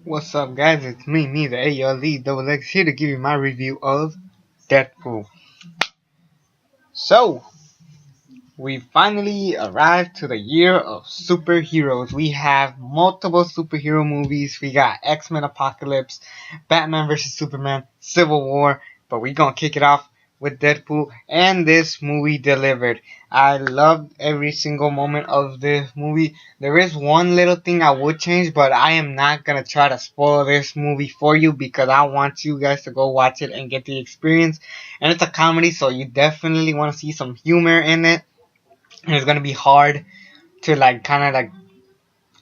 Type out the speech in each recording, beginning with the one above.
What's up, guys? It's me, the aLeXx, here to give you my review of Deadpool. So, we finally arrived to the year of superheroes. We have multiple superhero movies. We got X-Men Apocalypse, Batman vs. Superman, Civil War, but we gonna kick it off with Deadpool, and this movie delivered. I loved every single moment of this movie. There is one little thing I would change, but I am not gonna try to spoil this movie for you because I want you guys to go watch it and get the experience. And it's a comedy, so you definitely want to see some humor in it. And it's gonna be hard to like kind of like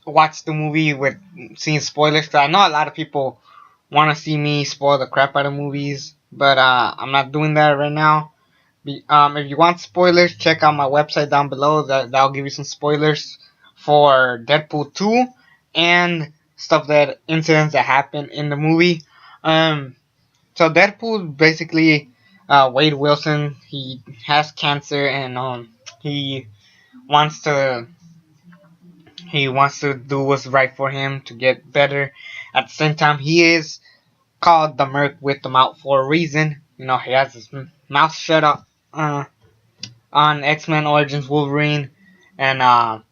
watch the movie with seeing spoilers. Cause I know a lot of people want to see me spoil the crap out of movies, but I'm not doing that right now. If you want spoilers, check out my website down below. That'll give you some spoilers for Deadpool 2 and stuff that incidents that happen in the movie. So Deadpool basically Wade Wilson. He has cancer and he wants to he wants to do what's right for him to get better. At the same time, he is called the Merk with the mouth for a reason. You know, he has his mouth shut up on X-Men Origins Wolverine, and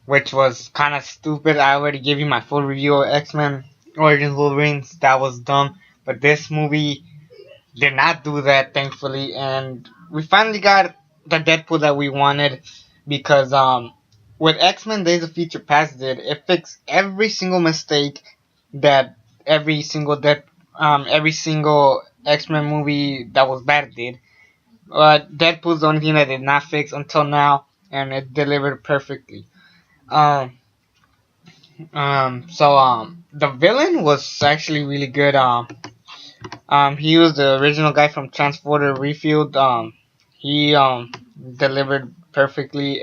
which was kind of stupid. I already gave you my full review of X-Men Origins Wolverine. That was dumb. But this movie did not do that, thankfully, and we finally got the Deadpool that we wanted because with X-Men Days of Future Past did, it fixed every single mistake that every single X-Men movie that was bad did. Deadpool's the only thing that did not fix until now, and it delivered perfectly. Um, the villain was actually really good. He was the original guy from Transporter Refueled. He delivered perfectly.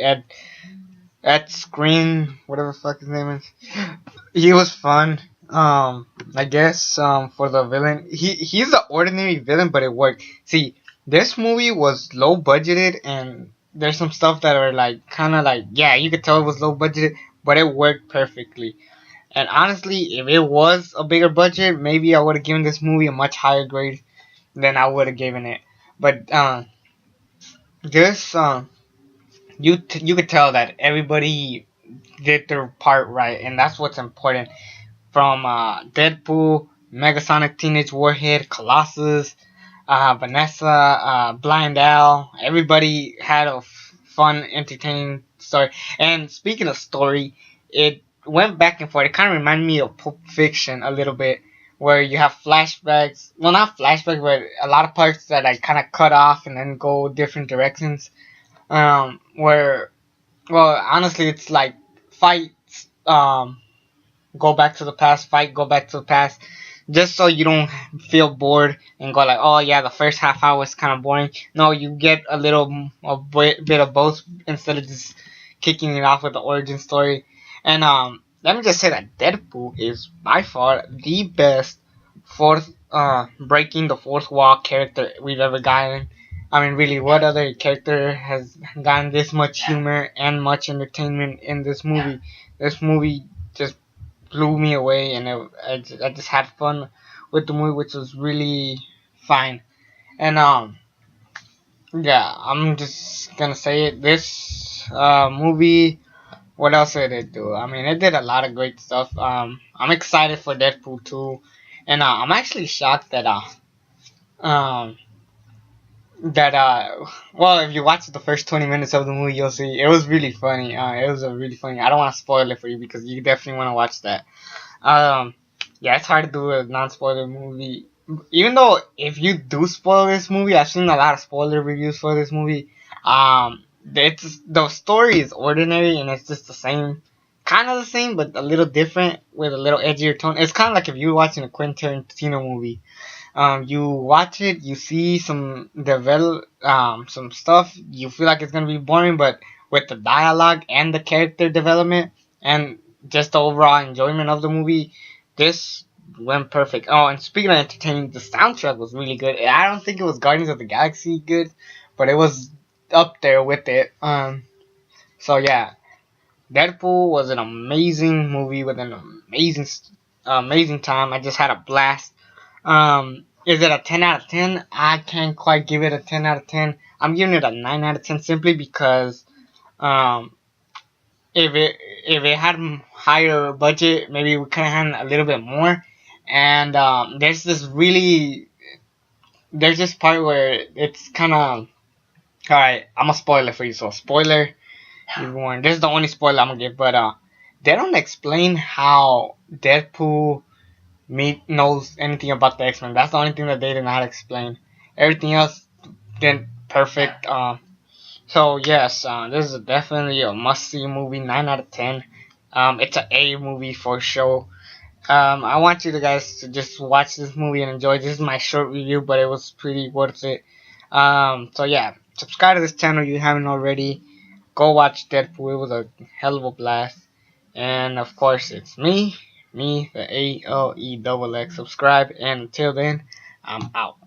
At Screen, whatever the fuck his name is. He was fun. I guess for the villain, he's an ordinary villain, but it worked. See, this movie was low budgeted, and there's some stuff that are like kind of like yeah, you could tell it was low budgeted, but it worked perfectly. And honestly, if it was a bigger budget, maybe I would have given this movie a much higher grade than I would have given it. But this you could tell that everybody did their part right, and that's what's important. From Deadpool, Megasonic Teenage Warhead, Colossus, Vanessa, Blind Al, everybody had a fun, entertaining story. And speaking of story, it went back and forth. It kind of reminded me of Pulp Fiction a little bit, where you have flashbacks. Well, not flashbacks, but a lot of parts that I kind of cut off and then go different directions. Where, well, honestly, it's like fights. Go back to the past, fight, go back to the past, just so you don't feel bored and go like, oh yeah, the first half hour was kind of boring. No, you get a bit of both instead of just kicking it off with the origin story. And let me just say that Deadpool is by far the best breaking the fourth wall character we've ever gotten. I mean, really, what other character has gotten this much humor and much entertainment in this movie? This movie just blew me away, and I just had fun with the movie, which was really fine. And yeah, I'm just gonna say it. This movie, what else did it do? I mean, it did a lot of great stuff. I'm excited for Deadpool 2, and I'm actually shocked that um well, if you watch the first 20 minutes of the movie, you'll see it was really funny. It was a really funny. I don't want to spoil it for you because you definitely want to watch that. Um, yeah, it's hard to do a non-spoiler movie. Even though if you do spoil this movie, I've seen a lot of spoiler reviews for this movie. The story is ordinary and it's just the same, kind of the same, but a little different with a little edgier tone. It's kind of like if you're watching a Quentin Tarantino movie. You watch it, you see some stuff, you feel like it's gonna be boring, but with the dialogue and the character development and just the overall enjoyment of the movie, this went perfect. Oh, and speaking of entertaining, the soundtrack was really good. I don't think it was Guardians of the Galaxy good, but it was up there with it. So yeah, Deadpool was an amazing movie with an amazing amazing time. I just had a blast. Is it a 10 out of 10? I can't quite give it a 10 out of 10. I'm giving it a 9 out of 10 simply because um, if it had higher budget, maybe we could have had a little bit more. And there's this part where it's kind of alright. I'm gonna spoil it for you. So spoiler, everyone. This is the only spoiler I'm gonna give, but they don't explain how Deadpool knows anything about the X Men. That's the only thing that they did not explain. Everything else did perfect. So yes, this is definitely a must-see movie. 9 out of 10. It's an A movie for sure. I want you guys to just watch this movie and enjoy. This is my short review, but it was pretty worth it. So yeah, subscribe to this channel if you haven't already. Go watch Deadpool. It was a hell of a blast. And of course, it's me, the aLeXx. Subscribe, and until then, I'm out.